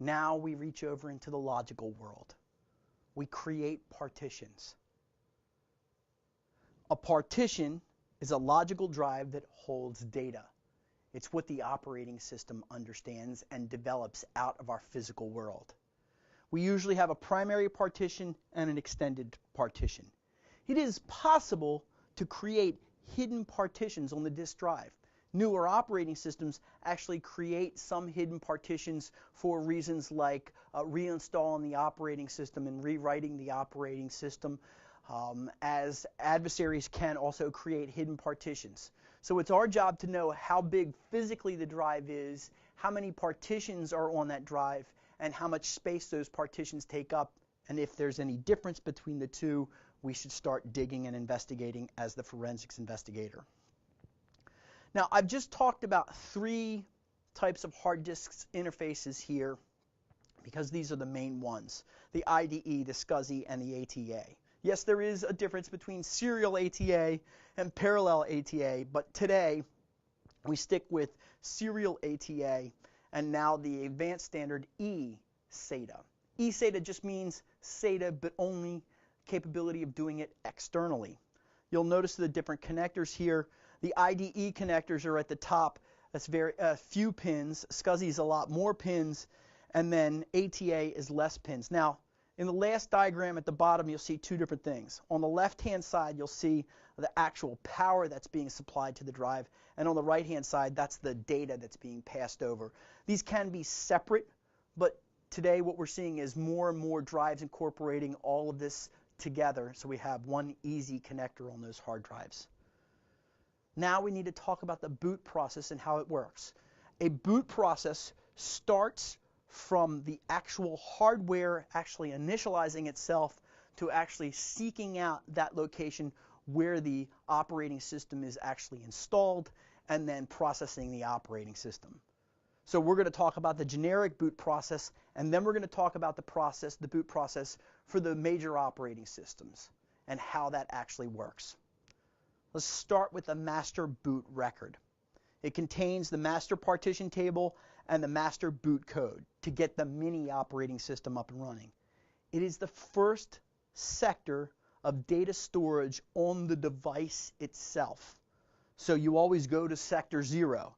Now we reach over into the logical world. We create partitions. A partition is a logical drive that holds data. It's what the operating system understands and develops out of our physical world. We usually have a primary partition and an extended partition. It is possible to create hidden partitions on the disk drive. Newer operating systems actually create some hidden partitions for reasons like reinstalling the operating system and rewriting the operating system, as adversaries can also create hidden partitions. So it's our job to know how big physically the drive is, how many partitions are on that drive, and how much space those partitions take up. And if there's any difference between the two, we should start digging and investigating as the forensics investigator. Now, I've just talked about three types of hard disks interfaces here because these are the main ones: the IDE, the SCSI, and the ATA. Yes, there is a difference between serial ATA and parallel ATA, but today we stick with serial ATA and now the advanced standard eSATA. eSATA just means SATA, but only capability of doing it externally. You'll notice the different connectors here. The IDE connectors are at the top. That's very few pins. SCSI is a lot more pins, and then ATA is less pins. Now, in the last diagram at the bottom, you'll see two different things. On the left-hand side, you'll see the actual power that's being supplied to the drive, and on the right-hand side, that's the data that's being passed over. These can be separate, but today what we're seeing is more and more drives incorporating all of this together, so we have one easy connector on those hard drives. Now we need to talk about the boot process and how it works. A boot process starts from the actual hardware actually initializing itself to actually seeking out that location where the operating system is actually installed and then processing the operating system. So we're going to talk about the generic boot process, and then we're going to talk about the boot process for the major operating systems and how that actually works. Let's start with the master boot record. It contains the master partition table and the master boot code to get the mini operating system up and running. It is the first sector of data storage on the device itself. So you always go to sector 0.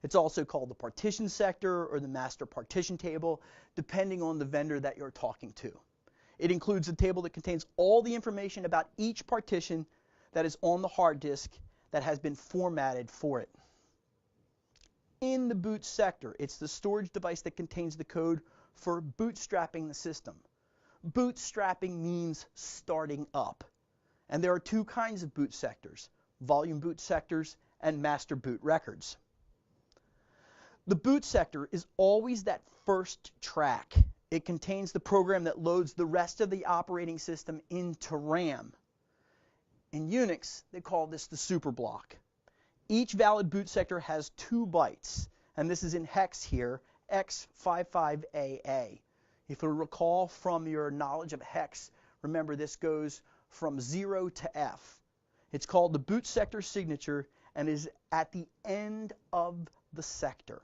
It's also called the partition sector or the master partition table, depending on the vendor that you're talking to. It includes a table that contains all the information about each partition that is on the hard disk that has been formatted for it. In the boot sector, it's the storage device that contains the code for bootstrapping the system. Bootstrapping means starting up. And there are two kinds of boot sectors: volume boot sectors and master boot records. The boot sector is always that first track. It contains the program that loads the rest of the operating system into RAM. In Unix, they call this the superblock. Each valid boot sector has 2 bytes, and this is in hex here, X55AA. If you recall from your knowledge of hex, remember this goes from 0 to F. It's called the boot sector signature and is at the end of the sector.